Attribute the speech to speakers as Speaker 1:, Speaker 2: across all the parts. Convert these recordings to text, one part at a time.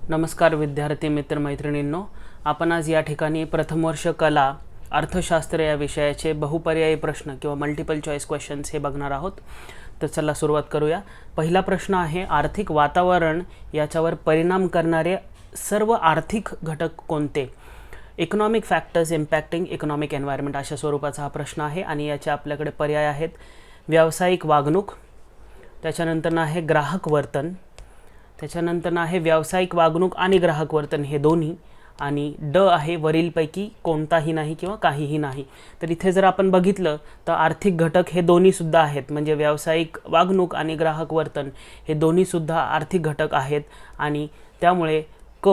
Speaker 1: नमस्कार विद्यार्थी मित्र मैत्रिणींनो, आपण आज या ठिकाणी प्रथम वर्ष कला अर्थशास्त्र या विषयाचे बहुपर्यायी प्रश्न किंवा मल्टिपल चॉईस क्वेश्चन्स हे बघणार आहोत. तर चला सुरुवात करूया. पहिला प्रश्न आहे, आर्थिक वातावरण याच्यावर परिणाम करणारे सर्व आर्थिक घटक कोणते? Economic factors impacting economic environment अशा स्वरूपाचा हा प्रश्न आहे आणि याचे आपल्याकडे पर्याय आहेत. व्यावसायिक वागणूक, त्याच्यानंतर आहे ग्राहक वर्तन, त्याच्यानंतर आहे व्यावसायिक वागणूक आणि ग्राहक वर्तन हे दोन्ही, आणि ड आहे वरीलपैकी कोणताही नाही किंवा काहीही नाही. तर इथे जर आपण बघितलं तर आर्थिक घटक हे दोन्हीसुद्धा आहेत, म्हणजे व्यावसायिक वागणूक आणि ग्राहक वर्तन हे दोन्हीसुद्धा आर्थिक घटक आहेत आणि त्यामुळे क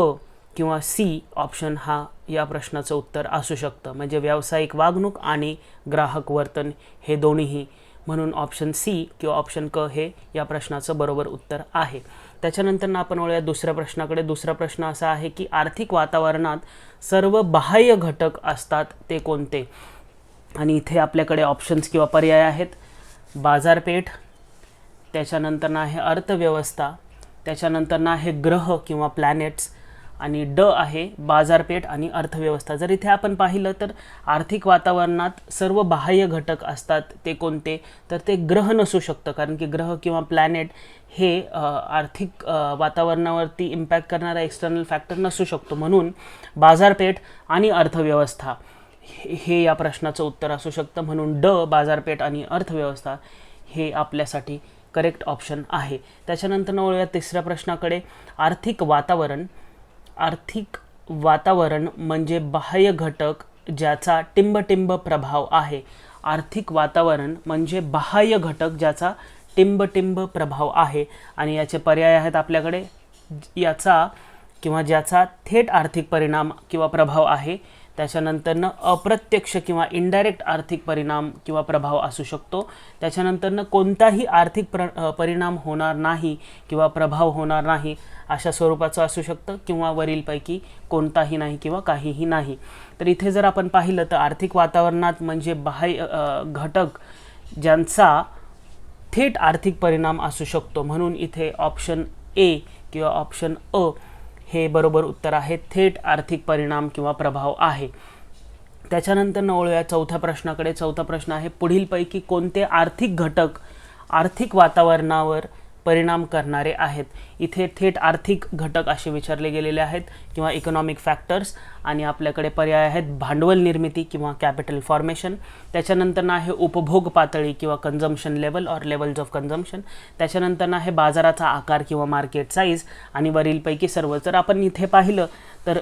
Speaker 1: किंवा सी ऑप्शन हा या प्रश्नाचं उत्तर असू शकतं. म्हणजे व्यावसायिक वागणूक आणि ग्राहक वर्तन हे दोन्हीही, म्हणून ऑप्शन सी किंवा ऑप्शन क हे या प्रश्नाचं बरोबर उत्तर आहे. त्याच्यानंतर आपण वळूया दुसऱ्या प्रश्नाकडे. दुसरा प्रश्न असा आहे की आर्थिक वातावरणात सर्व बाह्य घटक असतात ते कोणते? आणि इथे आपल्याकडे ऑप्शन्स किंवा पर्याय आहेत. बाजारपेठ, त्याच्यानंतर आहे अर्थव्यवस्था, त्याच्यानंतर आहे ग्रह किंवा प्लॅनेट्स, आणि ड आहे बाजारपेठ आणि अर्थव्यवस्था. जर इथे आपण पाहिलं तर आर्थिक वातावरणात सर्व बाह्य घटक असतात ते कोणते? तर ते ग्रह नसू शकतं, कारण की ग्रह किंवा प्लॅनेट हे आर्थिक वातावरणावरती इम्पॅक्ट करणारा एक्सटर्नल फॅक्टर नसू शकतो. म्हणून बाजारपेठ आणि अर्थव्यवस्था हे या प्रश्नाचं उत्तर असू शकतं. म्हणून ड बाजारपेठ आणि अर्थव्यवस्था हे आपल्यासाठी करेक्ट ऑप्शन आहे. त्याच्यानंतर वळूया तिसऱ्या प्रश्नाकडे. आर्थिक वातावरण म्हणजे बाह्य घटक ज्याचा टिंबटिंब प्रभाव आहे. आर्थिक वातावरण म्हणजे बाह्य घटक ज्याचा टिंबटिंब प्रभाव आहे, आणि याचे पर्याय आहेत आपल्याकडे. याचा किंवा ज्याचा थेट आर्थिक परिणाम किंवा प्रभाव आहे, त्याच्यानंतरनं अप्रत्यक्ष किंवा इनडायरेक्ट आर्थिक परिणाम किंवा प्रभाव असू शकतो, त्याच्यानंतरनं कोणताही आर्थिक परिणाम होणार नाही किंवा प्रभाव होणार नाही अशा स्वरूपाचं असू शकतं, किंवा वरीलपैकी कोणताही नाही किंवा काहीही नाही. तर इथे जर आपण पाहिलं तर आर्थिक वातावरणात म्हणजे बाह्य घटक ज्यांचा थेट आर्थिक परिणाम असू शकतो, म्हणून इथे ऑप्शन ए किंवा ऑप्शन अ हे बरोबर उत्तर आहे. थेट आर्थिक परिणाम किंवा प्रभाव आहे. त्याच्यानंतर वळूया चौथ्या प्रश्नाकडे. चौथा प्रश्न आहे, पुढीलपैकी कोणते आर्थिक घटक आर्थिक वातावरणावर परिणाम करणारे आहेत? इथे थेट आर्थिक घटक असे विचारले गेलेले आहेत किंवा इकॉनॉमिक फॅक्टर्स, आणि आपल्याकडे पर्याय आहेत भांडवल निर्मिती किंवा कॅपिटल फॉर्मेशन, त्याच्यानंतर आहे उपभोग पातळी किंवा consumption level or levels of consumption, त्याच्यानंतर आहे बाजाराचा आकार किंवा मार्केट साईज, आणि वरीलपैकी सर्व. जर आपण इथे पाहिलं तर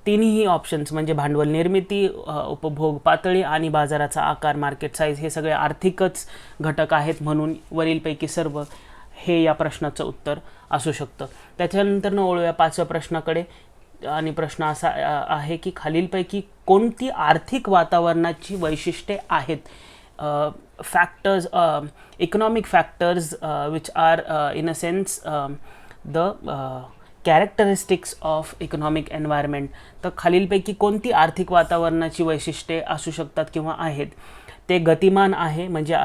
Speaker 1: तिन्ही ऑप्शन्स म्हणजे भांडवल निर्मिती, उपभोग पातळी आणि बाजाराचा आकार मार्केट साईज हे सगळे आर्थिकच घटक आहेत, म्हणून वरीलपैकी सर्व हे या प्रश्नाचं उत्तर असू शकतं. त्याच्यानंतर वळूया पाचव्या प्रश्नाकडे, आणि प्रश्न असा आहे की खालीलपैकी कोणती आर्थिक वातावरणाची वैशिष्ट्ये आहेत? Factors, economic factors which are in a sense the characteristics of economic environment. तर खालीलपैकी कोणती आर्थिक वातावरणाची वैशिष्ट्ये असू शकतात किंवा आहेत? ते गतिमान आहे, म्हणजे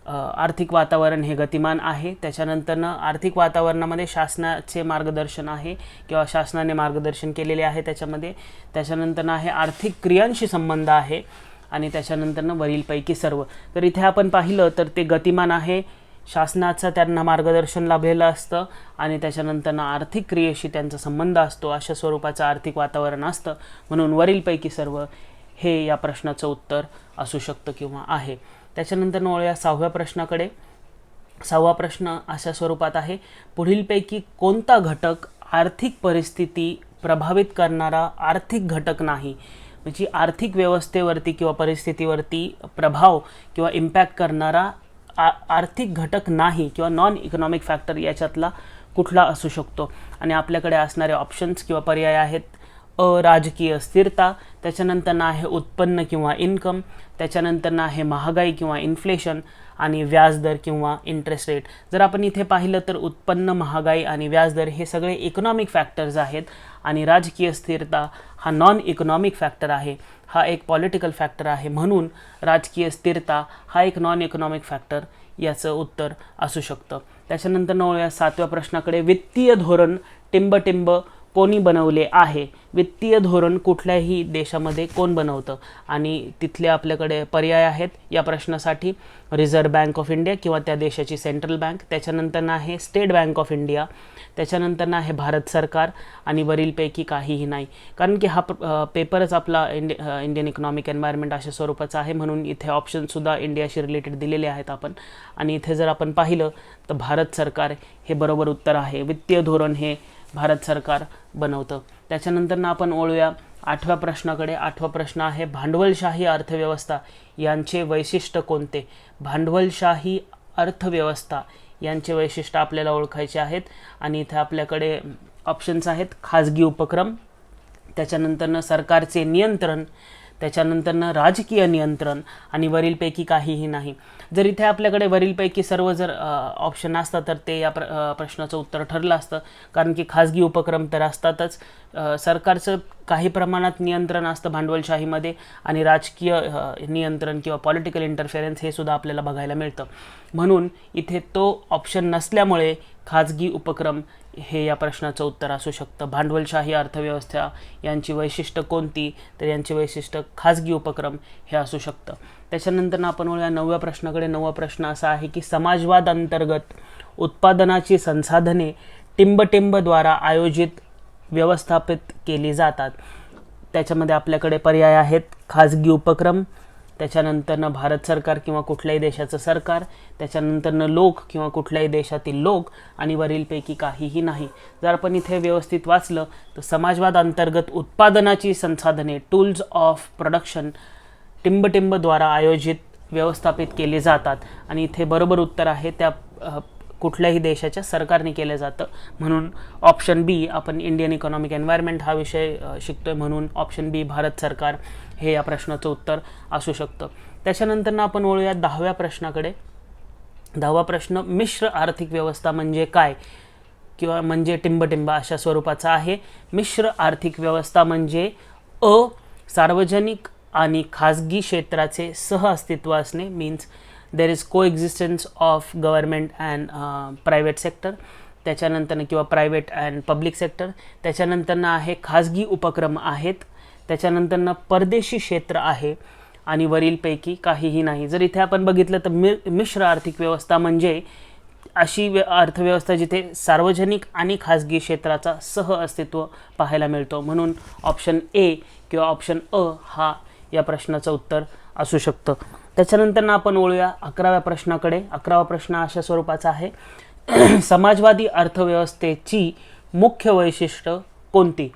Speaker 1: आर्थिक वातावरण हे गतिमान आहे. त्याच्यानंतरनं आर्थिक वातावरणामध्ये शासनाचे मार्गदर्शन आहे किंवा शासनाने मार्गदर्शन केलेले आहे त्याच्यामध्ये. त्याच्यानंतर आहे आर्थिक क्रियांशी संबंध आहे, आणि त्याच्यानंतरनं वरीलपैकी सर्व. तर इथे आपण पाहिलं तर ते गतिमान आहे, शासनाचं त्यांना मार्गदर्शन लाभलेलं असतं, आणि त्याच्यानंतरनं आर्थिक क्रियेशी त्यांचा संबंध असतो, अशा स्वरूपाचं आर्थिक वातावरण असतं, म्हणून वरीलपैकी सर्व हे या प्रश्नाचं उत्तर असू शकतं किंवा आहे. त्याच्यानंतर वळूया सहाव्या प्रश्नाकडे. सहावा प्रश्न अशा स्वरूपात आहे, पुढीलपैकी कोणता घटक आर्थिक परिस्थिती प्रभावित करणारा आर्थिक घटक नाही? म्हणजे आर्थिक व्यवस्थेवरती किंवा परिस्थितीवरती प्रभाव किंवा इम्पॅक्ट करणारा आर्थिक घटक नाही किंवा नॉन इकॉनॉमिक फॅक्टर याच्यातला कुठला असू शकतो? आणि आपल्याकडे असणारे ऑप्शन्स किंवा पर्याय आहेत. राजकीय स्थिरता, त्याच्यानंतर आहे उत्पन्न किंवा इन्कम, त्याच्यानंतर आहे महागाई किंवा इन्फ्लेशन, आणि व्याजदर किंवा इंटरेस्ट रेट. जर आपण इथे पाहिलं तर उत्पन्न, महागाई आणि व्याजदर हे सगळे इकॉनॉमिक फॅक्टर्स आहेत, आणि राजकीय स्थिरता हा नॉन इकॉनॉमिक फॅक्टर आहे, हा एक पॉलिटिकल फॅक्टर आहे, म्हणून राजकीय स्थिरता हा एक नॉन इकॉनॉमिक फॅक्टर याचं उत्तर असू शकतं. त्याच्यानंतर वळूया सातव्या प्रश्नाकडे. वित्तीय धोरण टिंबटिंब कोणी बनवले आहे? वित्तीय धोरण कुठल्याही देशामध्ये कोण बनवतं? आणि तिथले आपल्याकडे पर्याय आहेत या प्रश्नासाठी. रिझर्व्ह बँक ऑफ इंडिया किंवा त्या देशाची सेंट्रल बँक, त्याच्यानंतर आहे स्टेट बँक ऑफ इंडिया, त्याच्यानंतर आहे भारत सरकार, आणि वरीलपैकी काहीही नाही. कारण की हा पेपरच आपला इंडियन इकॉनॉमिक एन्व्हायरमेंट अशा स्वरूपाचा आहे, म्हणून इथे ऑप्शनसुद्धा इंडियाशी रिलेटेड दिलेले आहेत आपण. आणि इथे जर आपण पाहिलं तर भारत सरकार हे बरोबर उत्तर आहे. वित्तीय धोरण हे भारत सरकार बनवतं. त्याच्यानंतर आपण वळूया 8व्या प्रश्नाकडे. 8वा प्रश्न आहे भांडवलशाही अर्थव्यवस्था यांचे वैशिष्ट्य कोणते? भांडवलशाही अर्थव्यवस्था यांचे वैशिष्ट्य आपल्याला ओळखायचे आहेत. आणि इथे आपल्याकडे ऑप्शन्स आहेत खाजगी उपक्रम, त्याच्यानंतरनं सरकारचे नियंत्रण, त्याच्यानंतरनं राजकीय नियंत्रण, आणि वरीलपैकी काहीही नाही. जर इथे आपल्याकडे वरीलपैकी सर्व जर ऑप्शन असतं तर ते या प्रश्नाचं उत्तर ठरलं असतं. कारण की खाजगी उपक्रम तर असतातच, सरकारचं काही प्रमाणात नियंत्रण असतं भांडवलशाहीमध्ये, आणि राजकीय नियंत्रण किंवा पॉलिटिकल इंटरफेरन्स हे सुद्धा आपल्याला बघायला मिळतं. म्हणून इथे तो ऑप्शन नसल्यामुळे खाजगी उपक्रम हे या प्रश्नाचं उत्तर असू शकतं. भांडवलशाही अर्थव्यवस्था यांची वैशिष्ट्य कोणती? तर यांची वैशिष्ट्य खाजगी उपक्रम हे असू शकतं. त्याच्यानंतर आपण वळूया 9व्या प्रश्नाकडे. 9वा प्रश्न असा आहे की समाजवाद अंतर्गत उत्पादनाची संसाधने टिंबटिंबद्वारा आयोजित व्यवस्थापित केली जातात. त्याच्यामध्ये आपल्याकडे पर्याय आहेत खाजगी उपक्रम, त्याच्यानंतरनं भारत सरकार किंवा कुठल्याही देशाचं सरकार, त्याच्यानंतरनं लोक किंवा कुठल्याही देशातील लोक, आणि वरीलपैकी काहीही नाही. जर आपण इथे व्यवस्थित वाचलं तर समाजवाद अंतर्गत उत्पादनाची संसाधने टूल्स ऑफ प्रोडक्शन टिंबटिंबद्वारा आयोजित व्यवस्थापित केली जातात. आणि इथे बरोबर उत्तर आहे त्या कुठल्याही देशाच्या सरकारने केलं जातं. म्हणून ऑप्शन बी, आपण इंडियन इकॉनॉमिक एन्व्हायरमेंट हा विषय शिकतोय म्हणून ऑप्शन बी भारत सरकार हे या प्रश्नाचं उत्तर असू शकतं. त्याच्यानंतर आपण वळूया 10व्या प्रश्नाकडे. 10वा प्रश्न मिश्र आर्थिक व्यवस्था म्हणजे काय? किंवा म्हणजे टिंबटिंब अशा स्वरूपाचा आहे. मिश्र आर्थिक व्यवस्था म्हणजे सार्वजनिक आणि खाजगी क्षेत्राचे सहअस्तित्व असणे, means there is coexistence of government and private sector, त्याच्यानंतर किंवा प्रायव्हेट अँड पब्लिक सेक्टर, त्याच्यानंतरनं आहे खाजगी उपक्रम आहेत, त्याच्यानंतरनं परदेशी क्षेत्र आहे, आणि वरीलपैकी काहीही नाही. जर इथे आपण बघितलं तर मिश्र आर्थिक व्यवस्था म्हणजे अशी अर्थव्यवस्था जिथे सार्वजनिक आणि खाजगी क्षेत्राचा सहअस्तित्व पाहायला मिळतो. म्हणून ऑप्शन ए किंवा ऑप्शन हा या प्रश्नाचं उत्तर असू शकतं. त्याच्यानंतर आपण वळूया 11व्या प्रश्नाकडे. 11वा प्रश्न अशा स्वरूपाचा आहे समाजवादी अर्थव्यवस्थेची मुख्य वैशिष्ट्य कोणती?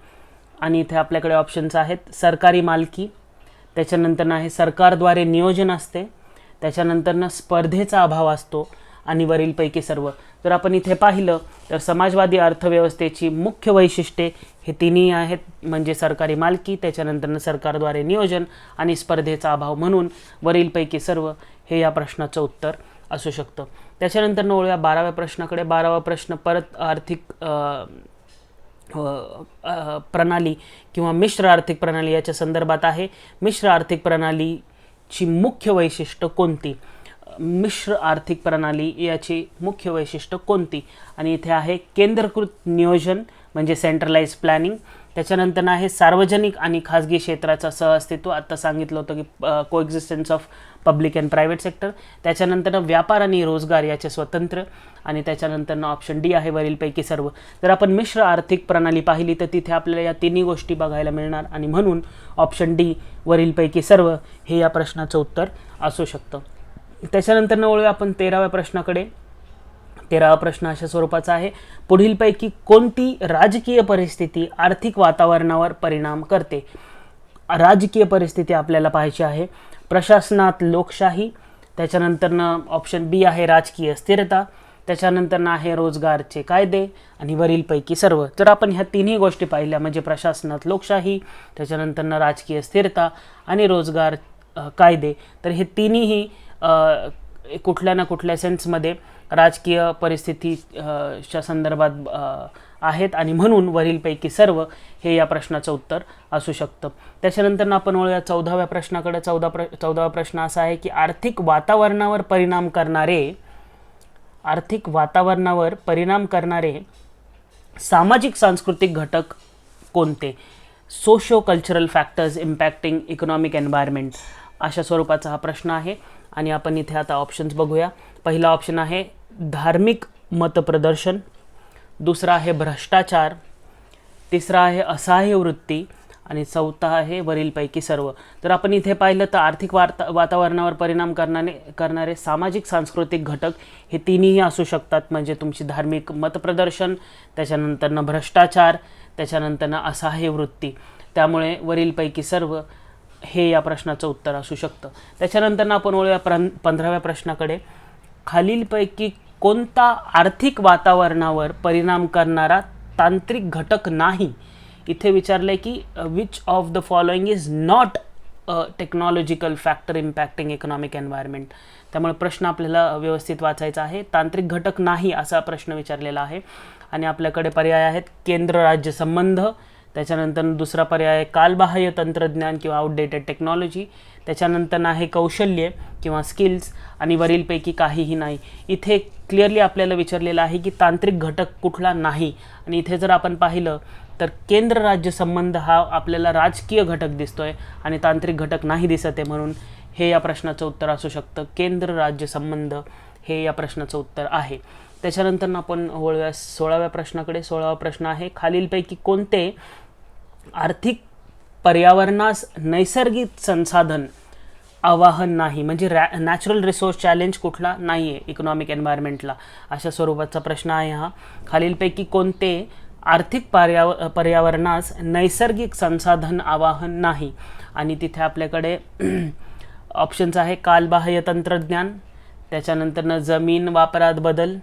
Speaker 1: आणि इथे आपल्याकडे ऑप्शन्स आहेत सरकारी मालकी, त्याच्यानंतर आहे सरकारद्वारे नियोजन असते, त्याच्यानंतरनं स्पर्धेचा अभाव असतो, आणि वरीलपैकी सर्व. जर आपण इथे पाहिलं तर समाजवादी अर्थव्यवस्थेची मुख्य वैशिष्ट्ये हे तिन्ही आहेत, म्हणजे सरकारी मालकी, त्याच्यानंतरनं सरकारद्वारे नियोजन, आणि स्पर्धेचा अभाव. म्हणून वरीलपैकी सर्व हे या प्रश्नाचं उत्तर असू शकतं. त्याच्यानंतर वळूया 12व्या प्रश्नाकडे. 12वा प्रश्न परत आर्थिक प्रणाली किंवा मिश्र आर्थिक प्रणाली याच्या संदर्भात आहे. मिश्र आर्थिक प्रणालीची मुख्य वैशिष्ट्य कोणती? मिश्र आर्थिक प्रणाली याची मुख्य वैशिष्ट्य कोणती? आणि इथे आहे केंद्रीकृत नियोजन म्हणजे सेंट्रलाइज प्लॅनिंग, त्याच्यानंतर आहे सार्वजनिक आणि खाजगी क्षेत्राचा सहअस्तित्व, आत्ता सांगितलं होतं की coexistence of public and private sector, त्याच्यानंतर व्यापार आणि रोजगार याचे स्वतंत्र, आणि त्याच्यानंतर ऑप्शन डी आहे वरीलपैकी सर्व. जर आपण मिश्र आर्थिक प्रणाली पाहिली तर तिथे आपल्याला या तिन्ही गोष्टी बघायला मिळणार, आणि म्हणून ऑप्शन डी वरीलपैकी सर्व हे या प्रश्नाचं उत्तर असू शकतं. त्याच्यानंतर वळूया आपण 13व्या प्रश्नाकडे. 13वा प्रश्न अशा स्वरूपाचा आहे पुढीलपैकी कोणती राजकीय परिस्थिती आर्थिक वातावरणावर परिणाम करते? राजकीय परिस्थिती आपल्याला पाहायची आहे. प्रशासनात लोकशाही, त्याच्यानंतरनं ऑप्शन बी आहे राजकीय स्थिरता, त्याच्यानंतरनं आहे रोजगारचे कायदे, आणि वरीलपैकी सर्व. जर आपण ह्या तिन्ही गोष्टी पाहिल्या म्हणजे प्रशासनात लोकशाही, त्याच्यानंतरनं राजकीय स्थिरता आणि रोजगार कायदे, तर हे तिन्हीही कुठल्या ना कुठल्या सेन्समध्ये राजकीय परिस्थितीच्या संदर्भात आहेत, आणि म्हणून वरीलपैकी सर्व हे या प्रश्नाचं उत्तर असू शकतं. त्याच्यानंतर आपण वळूया 14व्या प्रश्नाकडे. 14वा प्रश्न असा आहे की आर्थिक वातावरणावर परिणाम करणारे सामाजिक सांस्कृतिक घटक कोणते? Socio cultural factors impacting economic environment, अशा स्वरूपाचा हा प्रश्न आहे. आणि आपण इथे आता ऑप्शन्स बघूया. पहिला ऑप्शन आहे धार्मिक मतप्रदर्शन, दुसरा आहे भ्रष्टाचार, तिसरा आहे असहाय्य वृत्ती आणि चौथा आहे वरीलपैकी सर्व. तर आपण इथे पाहिलं तर आर्थिक वातावरणावर परिणाम करणारे सामाजिक सांस्कृतिक घटक हे तिन्ही असू शकतात. म्हणजे तुमची धार्मिक मतप्रदर्शन, त्याच्यानंतरनं भ्रष्टाचार, त्याच्यानंतरनं असहाय्य वृत्ती. त्यामुळे वरीलपैकी सर्व हे या प्रश्नाचं उत्तर असू शकतं. त्याच्यानंतर आपण वळूया 15व्या प्रश्नाकडे. खालीलपैकी कोणता आर्थिक वातावरणावर परिणाम करणारा तांत्रिक घटक नाही? इथे विचारलं आहे की which of the following is not a technological factor impacting economic environment. त्यामुळे प्रश्न आपल्याला व्यवस्थित वाचायचा आहे. तांत्रिक घटक नाही असा प्रश्न विचारलेला आहे. आणि आपल्याकडे पर्याय आहेत केंद्र राज्य संबंध, त्याच्यानंतर दुसरा पर्याय आहे कालबाह्य तंत्रज्ञान किंवा आउटडेटेड टेक्नॉलॉजी, त्याच्यानंतर आहे कौशल्य किंवा स्किल्स, आणि वरीलपैकी काहीही नाही. इथे क्लिअरली आपल्याला विचारलेलं आहे की तांत्रिक घटक कुठला नाही. आणि इथे जर आपण पाहिलं तर केंद्र राज्य संबंध हा आपल्याला राजकीय घटक दिसतोय आणि तांत्रिक घटक नाही दिसत आहे, म्हणून हे या प्रश्नाचं उत्तर असू शकतं. केंद्र राज्य संबंध हे या प्रश्नाचं उत्तर आहे. त्याच्यानंतर आपण वळूया 16व्या प्रश्नाकडे. 16वा प्रश्न आहे खालीलपैकी कोणते आर्थिक पर्यावरणास नैसर्गिक संसाधन आवाहन नाही? म्हणजे नॅचरल रिसोर्स चॅलेंज कुठला नाही आहे इकॉनॉमिक एन्व्हायरमेंटला, अशा स्वरूपाचा प्रश्न आहे हा. खालीलपैकी कोणते आर्थिक पर्यावरणास नैसर्गिक संसाधन आवाहन नाही? आणि तिथे आपल्याकडे ऑप्शन्स आहे कालबाह्य तंत्रज्ञान, त्याच्यानंतरनं जमीन वापरात बदल,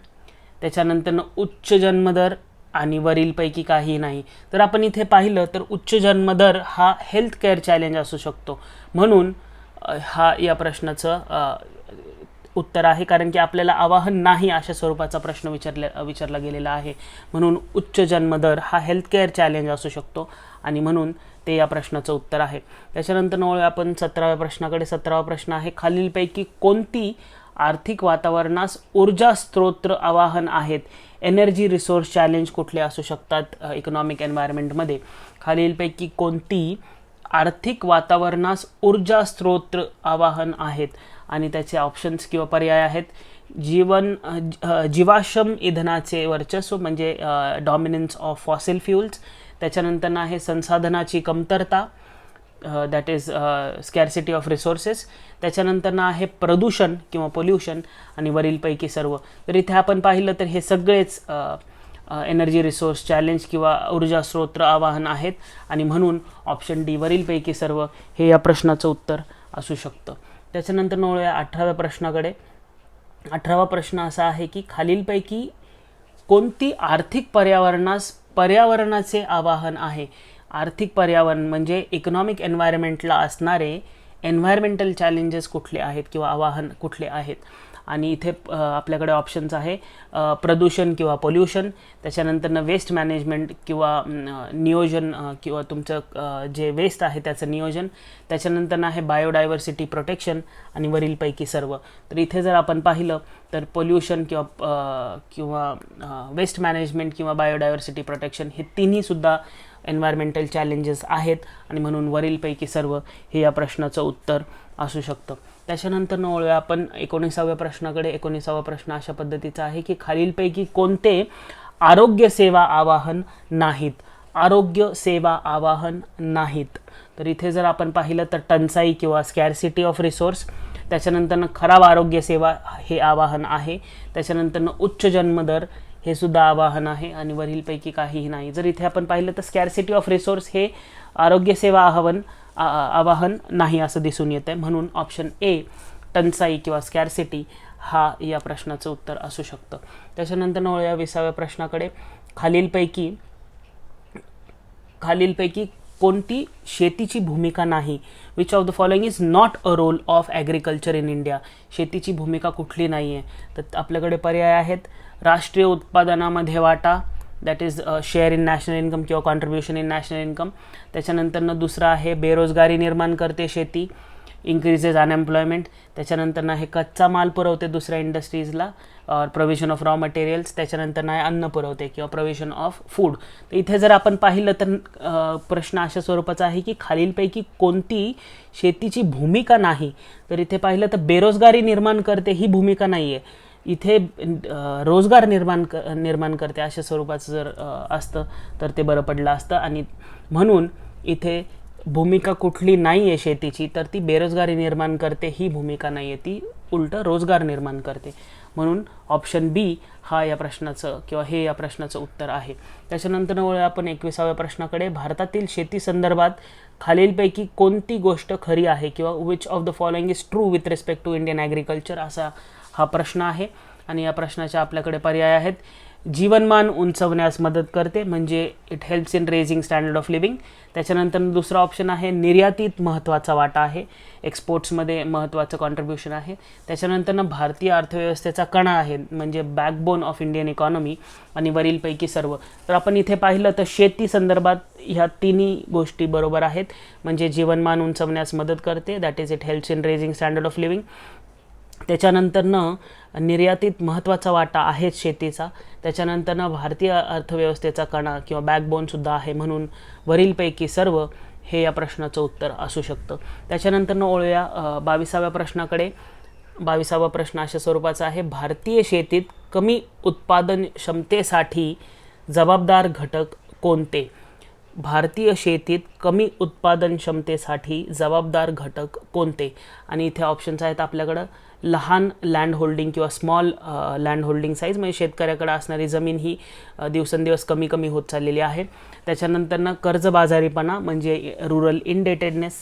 Speaker 1: त्याच्यानंतरनं उच्च जन्मदर आणि वरीलपैकी काही नाही. तर आपण इथे पाहिलं तर उच्च जन्मदर हा हेल्थ केअर चॅलेंज असू शकतो, म्हणून हा या प्रश्नाचं उत्तर आहे. कारण की आपल्याला आवाहन नाही अशा स्वरूपाचा प्रश्न विचारला गेलेला आहे, म्हणून उच्च जन्मदर हा हेल्थ केअर चॅलेंज असू शकतो आणि म्हणून ते या प्रश्नाचं उत्तर आहे. त्याच्यानंतर आपण 17व्या प्रश्नाकडे. 17वा प्रश्न आहे खालीलपैकी कोणती आर्थिक वातावरणास ऊर्जा स्त्रोत आवाहन आहेत? एनर्जी रिसोर्स चॅलेंज कुठले असू शकतात इकॉनॉमिक एन्व्हायरमेंटमध्ये? खालीलपैकी कोणती आर्थिक वातावरणास ऊर्जा स्त्रोत आवाहन आहेत? आणि त्याचे ऑप्शन्स किंवा पर्याय आहेत जीवाश्म इंधनाचे वर्चस्व, म्हणजे डॉमिनन्स ऑफ फॉसिल फ्युल्स, त्याच्यानंतर आहे संसाधनाची कमतरता, दॅट इज स्कॅर्सिटी ऑफ रिसोर्सेस, त्याच्यानंतर आहे प्रदूषण किंवा पोल्युशन, आणि वरीलपैकी सर्व. तर इथे आपण पाहिलं तर हे सगळेच एनर्जी रिसोर्स चॅलेंज किंवा ऊर्जा स्रोत आवाहन आहेत आणि म्हणून ऑप्शन डी वरीलपैकी सर्व हे या प्रश्नाचं उत्तर असू शकतं. त्याच्यानंतर वळूया 18व्या प्रश्नाकडे. 18वा प्रश्न असा आहे की खालीलपैकी कोणती आर्थिक पर्यावरणाचे आवाहन आहे? आर्थिक पर्यावरण म्हणजे इकॉनॉमिक एन्व्हायरमेंटला असणारे एन्व्हायरमेंटल चॅलेंजेस कुठले आहेत किंवा आवाहन कुठले आहेत? आणि इथे आपल्याकडे ऑप्शन्स आहे प्रदूषण किंवा पोल्युशन, त्याच्यानंतरनं वेस्ट मॅनेजमेंट किंवा नियोजन किंवा तुमचं जे वेस्ट आहे त्याचं नियोजन, त्याच्यानंतर आहे बायोडायव्हर्सिटी प्रोटेक्शन आणि वरीलपैकी सर्व. तर इथे जर आपण पाहिलं तर पोल्युशन किंवा वेस्ट मॅनेजमेंट किंवा बायोडायव्हर्सिटी प्रोटेक्शन हे तिन्हीसुद्धा एन्व्हायरमेंटल चॅलेंजेस आहेत आणि म्हणून वरीलपैकी सर्व हे या प्रश्नाचं उत्तर असू शकतं. त्याच्यानंतर वळूया आपण 19व्या प्रश्नाकडे. 19वा प्रश्न अशा पद्धतीचा आहे की खालीलपैकी कोणते आरोग्य सेवा आवाहन नाहीत? आरोग्य सेवा आवाहन नाहीत. तर इथे जर आपण पाहिलं तर टंचाई किंवा स्कॅर्सिटी ऑफ रिसोर्स, त्याच्यानंतरनं खराब आरोग्य सेवा हे आवाहन आहे, त्याच्यानंतरनं उच्च जन्मदर हे सुद्धा आवाहन आहे आणि वरीलपैकी काहीही नाही. जर इथे आपण पाहिलं तर स्कॅर्सिटी ऑफ रिसोर्स हे आरोग्य सेवा आवाहन नाही असं दिसून येतं आहे, म्हणून ऑप्शन ए टंचाई किंवा स्कॅर्सिटी हा या प्रश्नाचं उत्तर असू शकतं. त्याच्यानंतर वळूया 20व्या प्रश्नाकडे. खालीलपैकी कोणती शेतीची भूमिका नाही? Which of the following is not a role of agriculture in India? शेतीची भूमिका कुठली नाही आहे? तर आपल्याकडे पर्याय आहेत राष्ट्रीय उत्पादनामध्ये वाटा, that is share in national income किंवा कॉन्ट्रीब्युशन इन नॅशनल इन्कम, त्याच्यानंतरनं दुसरा आहे बेरोजगारी निर्माण करते शेती, इन्क्रीजेस अनएम्प्लॉयमेंट. त्याच्यानंतर आहे कच्चा माल पुरवते दुसऱ्या इंडस्ट्रीजला, प्रोव्हिजन ऑफ रॉ मटेरियल्स. त्याच्यानंतर आहे अन्न पुरवते किंवा प्रोव्हिजन ऑफ फूड. तर इथे जर आपण पाहिलं तर प्रश्न अशा स्वरूपाचा आहे की खालीलपैकी कोणती शेतीची भूमिका नाही. तर इथे पाहिलं तर बेरोजगारी निर्माण करते ही भूमिका नाही आहे, इथे रोजगार निर्माण करते अशा स्वरूपाचं जर असतं तर ते बरं पडलं असतं. आणि म्हणून इथे भूमिका कुठली नाही आहे शेतीची, तर ती बेरोजगारी निर्माण करते ही भूमिका नाही आहे, ती उलटं रोजगार निर्माण करते. म्हणून ऑप्शन बी हा या प्रश्नाचं किंवा हे या प्रश्नाचं उत्तर आहे. त्याच्यानंतर वळूया आपण 21व्या प्रश्नाकडे. भारतातील शेती संदर्भात खालीलपैकी कोणती गोष्ट खरी आहे किंवा which of the following is true with respect to Indian agriculture, असा हा प्रश्न आहे. आणि या प्रश्नाच्या आपल्याकडे पर्याय आहेत. जीवनमान उंचवण्यास मदत करते, म्हणजे it helps in raising standard of living. त्याच्यानंतर दुसरा ऑप्शन आहे निर्यातीत महत्त्वाचा वाटा आहे, एक्सपोर्ट्समध्ये महत्त्वाचं कॉन्ट्रीब्युशन आहे. त्याच्यानंतर भारतीय अर्थव्यवस्थेचा कणा आहे, म्हणजे बॅकबोन ऑफ इंडियन इकॉनॉमी. आणि वरीलपैकी सर्व. तर आपण इथे पाहिलं तर शेती संदर्भात ह्या तिन्ही गोष्टी बरोबर आहेत, म्हणजे जीवनमान उंचवण्यास मदत करते, that is it helps in raising standard of living. त्याच्यानंतरनं निर्यातीत महत्त्वाचा वाटा आहेच शेतीचा. त्याच्यानंतरनं भारतीय अर्थव्यवस्थेचा कणा किंवा बॅकबोनसुद्धा आहे, म्हणून वरीलपैकी सर्व हे या प्रश्नाचं उत्तर असू शकतं. त्याच्यानंतरनं ओळूया 22व्या प्रश्नाकडे. 22वा प्रश्न अशा स्वरूपाचा आहे. भारतीय शेतीत कमी उत्पादन क्षमतेसाठी जबाबदार घटक कोणते. भारतीय शेतीत कमी उत्पादन क्षमतेसाठी जबाबदार घटक कोणते. आणि इथे ऑप्शन्स आहेत आपल्याकडं. लहान लँड होल्डिंग किंवा स्मॉल लँड होल्डिंग साईज, म्हणजे शेतकऱ्याकडे असणारी जमीन ही दिवसेंदिवस कमी कमी होत चाललेली आहे. त्याच्यानंतरनं कर्जबाजारीपणा, म्हणजे रुरल इनडेटेडनेस.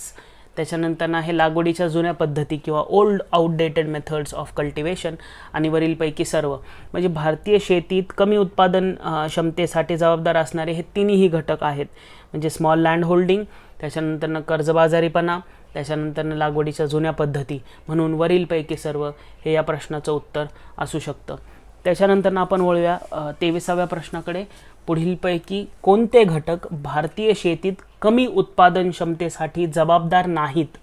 Speaker 1: त्याच्यानंतर आहे लागवडीच्या जुन्या पद्धती किंवा old outdated methods of cultivation. आणि वरीलपैकी सर्व, म्हणजे भारतीय शेतीत कमी उत्पादन क्षमतेसाठी जबाबदार असणारे हे तिन्ही घटक आहेत, म्हणजे स्मॉल लँड होल्डिंग, त्याच्यानंतरनं कर्जबाजारीपणा, त्याच्यानंतरनं लागवडीच्या जुन्या पद्धती. म्हणून वरीलपैकी सर्व हे या प्रश्नाचं उत्तर असू शकतं. त्याच्यानंतर आपण वळूया 23व्या प्रश्नाकडे. पुढीलपैकी कोणते घटक भारतीय शेतीत कमी उत्पादन क्षमतेसाठी जबाबदार नाहीत.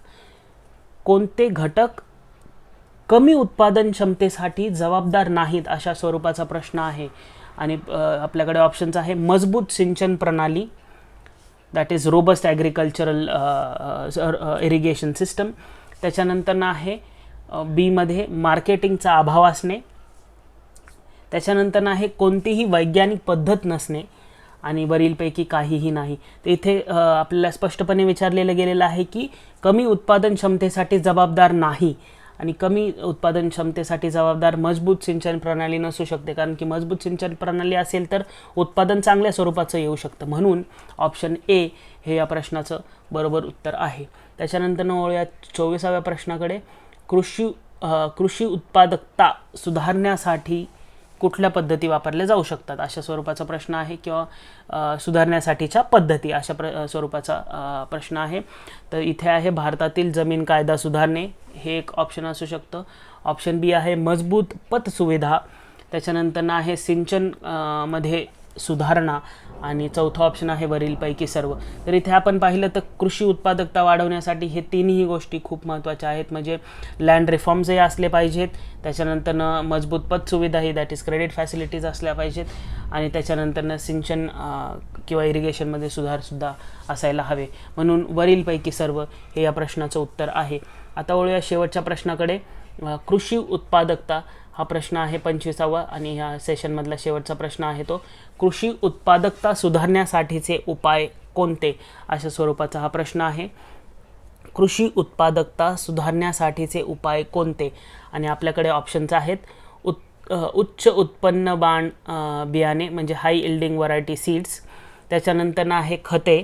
Speaker 1: कोणते घटक कमी उत्पादन क्षमतेसाठी जबाबदार नाहीत अशा स्वरूपाचा प्रश्न आहे. आणि आपल्याकडे ऑप्शन्स आहे. मजबूत सिंचन प्रणाली, that is robust agricultural irrigation system. त्याच्यानंतर आहे बीमध्ये मार्केटिंगचा अभाव असणे. त्याच्यानंतर आहे कोणतीही वैज्ञानिक पद्धत नसणे. आणि वरीलपैकी काहीही नाही. तर इथे आपल्याला स्पष्टपणे विचारलेलं गेलेलं आहे की कमी उत्पादन क्षमतेसाठी जबाबदार नाही, आणि कमी उत्पादन क्षमतेसाठी जबाबदार मजबूत सिंचन प्रणाली नसू शकते, कारण की मजबूत सिंचन प्रणाली असेल तर उत्पादन चांगल्या स्वरूपाचं येऊ शकतं. म्हणून ऑप्शन ए हे या प्रश्नाचं बरोबर उत्तर आहे. त्याच्यानंतर वळूया 24व्या प्रश्नाकडे. कृषी उत्पादकता सुधारण्यासाठी कुठल्या पद्धती वापरल्या जाऊ शकतात अशा स्वरूपाचा प्रश्न आहे, किंवा सुधारण्यासाठीच्या पद्धती अशा स्वरूपाचा प्रश्न आहे. तर इथे आहे भारतातील जमीन कायदा सुधारणे, हे एक ऑप्शन असू शकतं. ऑप्शन बी आहे मजबूत पत सुविधा. त्याच्यानंतर आहे सिंचन मध्ये सुधारणा. आणि चौथा ऑप्शन आहे वरीलपैकी सर्व. तर इथे आपण पाहिलं तर कृषी उत्पादकता वाढवण्यासाठी हे तिन्ही गोष्टी खूप महत्त्वाच्या आहेत, म्हणजे लँड रिफॉर्म्सही असले पाहिजेत, त्याच्यानंतरनं मजबूत पत सुविधाही, दॅट इज क्रेडिट फॅसिलिटीज असल्या पाहिजेत, आणि त्याच्यानंतरनं सिंचन किंवा इरिगेशनमध्ये सुधारसुद्धा असायला हवे. म्हणून वरीलपैकी सर्व हे या प्रश्नाचं उत्तर आहे. आता वळूया शेवटच्या प्रश्नाकडे. कृषी उत्पादकता हा प्रश्न आहे 25वा, आणि ह्या सेशनमधला शेवटचा प्रश्न आहे तो. कृषी उत्पादकता सुधारण्यासाठीचे उपाय कोणते अशा स्वरूपाचा हा प्रश्न आहे. कृषी उत्पादकता सुधारण्यासाठीचे उपाय कोणते. आणि आपल्याकडे ऑप्शन्स आहेत. उच्च उत्पन्न बियाणे, म्हणजे हाय इल्डिंग व्हरायटी सीड्स. त्याच्यानंतर आहे खते.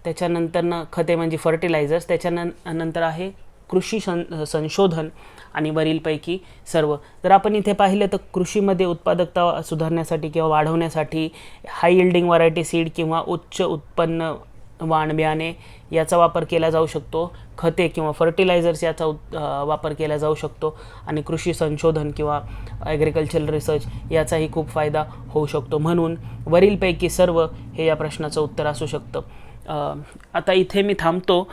Speaker 1: त्याच्यानंतर खते म्हणजे फर्टिलायझर्स. त्याच्यानंतर आहे कृषी संशोधन. आणि वरीलपैकी सर्व. जर आपण इथे पाहिलं तर कृषीमध्ये उत्पादकता सुधारण्यासाठी किंवा वाढवण्यासाठी हाय इल्डिंग व्हरायटी सीड किंवा उच्च उत्पन्न
Speaker 2: वाण बियाणे याचा वापर केला जाऊ शकतो, खते किंवा फर्टिलायझर्स याचा वापर केला जाऊ शकतो आणि कृषी संशोधन किंवा ॲग्रिकल्चरल रिसर्च याचाही खूप फायदा होऊ शकतो. म्हणून वरीलपैकी सर्व हे या प्रश्नाचं उत्तर असू शकतं. आता इथे मी थांबतो.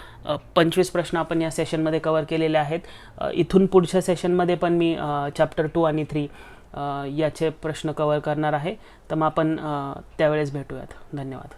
Speaker 2: 25 प्रश्न आपण या सेशनमध्ये कवर केलेले आहेत. इथून पुढच्या सेशनमध्ये पण मी चॅप्टर 2 आणि 3 याचे प्रश्न कवर करणार आहे. तर मग आपण त्यावेळेस भेटूयात. धन्यवाद.